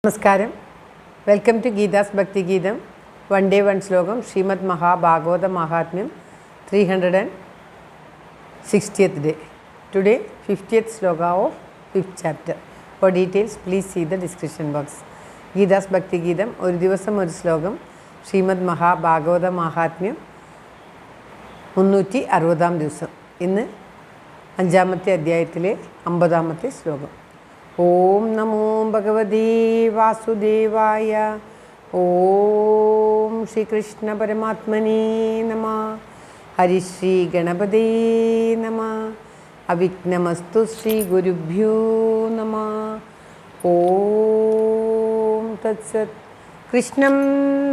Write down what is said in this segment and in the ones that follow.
നമസ്കാരം. Welcome to Geetha's ഭക്തി ഗീതം. വൺ ഡേ വൺ ശ്ലോകം. ശ്രീമദ് മഹാഭാഗവത മഹാത്മ്യം 360th day. Today 50th sloka of 5th chapter. For details please see the description box. Geetha's ഭക്തി ഗീതം ഒരു ദിവസം ഒരു ശ്ലോകം. ശ്രീമദ് മഹാഭാഗവത മഹാത്മ്യം 360ാം ദിവസം. ഇന്ന് 5ാമത്തെ അധ്യായത്തിലെ 50ാമത്തെ ശ്ലോകം. ഓം നമോ ഭഗവതേ വാസുദേവായ. ഓം ശ്രീകൃഷ്ണ പരമാത്മനേ നമഃ. ഹരിശ്രീ ഗണപതേ നമഃ. അവിഘ്നമസ്തു ശ്രീ ഗുരുഭ്യോ നമഃ. ഓം തത്സത്. കൃഷ്ണം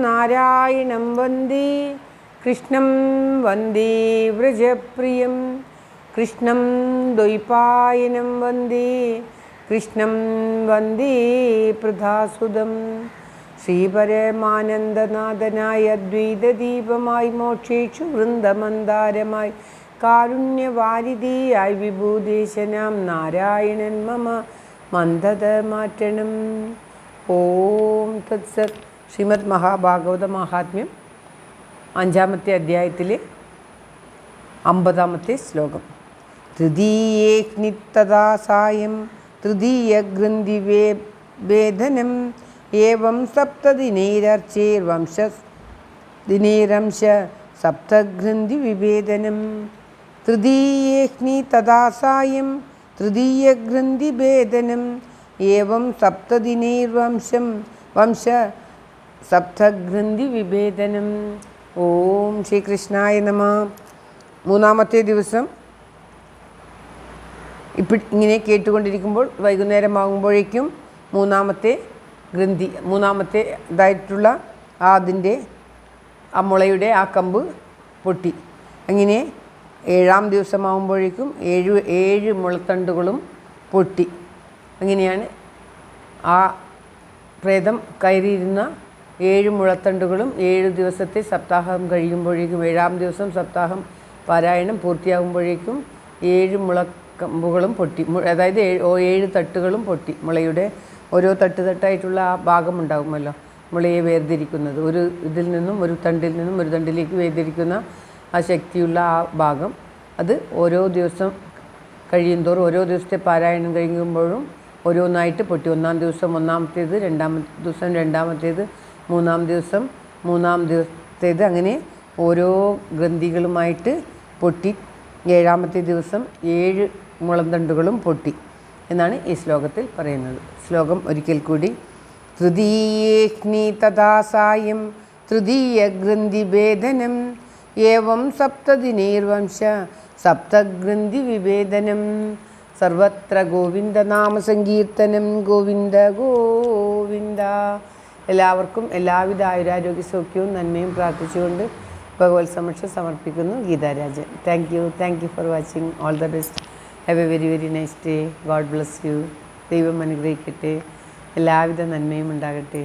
നാരായണം വന്ദേ കൃഷ്ണം വന്ദേ വ്രജപ്രിയം കൃഷ്ണം ദ്വൈപായനം വന്ദേ കൃഷ്ണം വന്ദേ പ്രധാസുതം. ശ്രീപരമാനന്ദനാഥനായ ദ്വൈതദീപമായി മോക്ഷേഷു വൃന്ദമന്ദാരമായി കാരുണ്യവാരിധിയായി വിഭൂദേശനാം നാരായണൻ മമ മന്ദത മാറ്റണം. ഓം തത്സത്. ശ്രീമദ് മഹാഭാഗവത മഹാത്മ്യം 5ാമത്തെ അധ്യായത്തിലെ 50ാമത്തെ ശ്ലോകം. തൃതീയേക്നിത്തദാ സായം തൃതീയഗ്രന്ഥിവേദനം ഏവം സപ്തദിനൈരർച്ചേർവംശ സപ്തഗ്രന്ഥി വിഭേദനം. തൃതീയേക്നി തദാ സായം തൃതീയഗ്രന്ഥി ഭേദനം ഏവം വംശ സപ്തഗ്രന്ഥി വിഭേദനം. ഓം ശ്രീകൃഷ്ണായ നമഃ. 3ാമത്തെ ദിവസം ഇങ്ങനെ കേട്ടുകൊണ്ടിരിക്കുമ്പോൾ വൈകുന്നേരമാകുമ്പോഴേക്കും മൂന്നാമത്തെ ഇതായിട്ടുള്ള അതിൻ്റെ ആ മുളയുടെ ആ കമ്പ് പൊട്ടി. അങ്ങനെ 7ാം ദിവസമാകുമ്പോഴേക്കും ഏഴ് മുളത്തണ്ടുകളും പൊട്ടി. അങ്ങനെയാണ് ആ പ്രേതം കയറിയിരുന്ന 7 മുളത്തണ്ടുകളും 7 ദിവസത്തെ സപ്താഹം കഴിയുമ്പോഴേക്കും 7ാം ദിവസം സപ്താഹം പാരായണം പൂർത്തിയാകുമ്പോഴേക്കും 7 മുളക്കമ്പുകളും പൊട്ടി. അതായത് 7 തട്ടുകളും പൊട്ടി. മുളയുടെ ഓരോ തട്ടായിട്ടുള്ള ആ ഭാഗം ഉണ്ടാകുമല്ലോ, മുളയെ വേർതിരിക്കുന്നത്. ഒരു ഇതിൽ നിന്നും ഒരു തണ്ടിൽ നിന്നും ഒരു തണ്ടിലേക്ക് വേർതിരിക്കുന്ന ആ ശക്തിയുള്ള ആ ഭാഗം, അത് ഓരോ ദിവസം കഴിയുന്തോറും ഓരോ ദിവസത്തെ പാരായണം കഴിയുമ്പോഴും ഓരോന്നായിട്ട് പൊട്ടി. 1ാം ദിവസം 1ാമത്തേത്, 2ാമത്തെ ദിവസം 2ാമത്തേത്, 3ാം ദിവസം 3ാം ദിവസത്തേത്, അങ്ങനെ ഓരോ ഗ്രന്ഥികളുമായിട്ട് പൊട്ടി. 7ാമത്തെ ദിവസം 7 മുളന്തണ്ടുകളും പൊട്ടി എന്നാണ് ഈ ശ്ലോകത്തിൽ പറയുന്നത്. ശ്ലോകം ഒരിക്കൽ കൂടി. തൃതീയേക്നി തഥാ സായം തൃതീയഗ്രന്ഥി ഭേദനം ഏവം സപ്തദിനൈർവംശ സപ്തഗ്രന്ഥി വിഭേദനം. സർവത്ര ഗോവിന്ദനാമ സങ്കീർത്തനം. ഗോവിന്ദ ഗോവിന്ദ. എല്ലാവർക്കും എല്ലാവിധ ആയുരാരോഗ്യ സൗഖ്യവും നന്മയും പ്രാർത്ഥിച്ചുകൊണ്ട് ഭഗവത് സമക്ഷം സമർപ്പിക്കുന്നു. Geetha Rajan. Thank you for watching. All the best. Have A very very nice day. God bless you. ദൈവം അനുഗ്രഹിക്കട്ടെ. എല്ലാവിധ നന്മയും ഉണ്ടാകട്ടെ.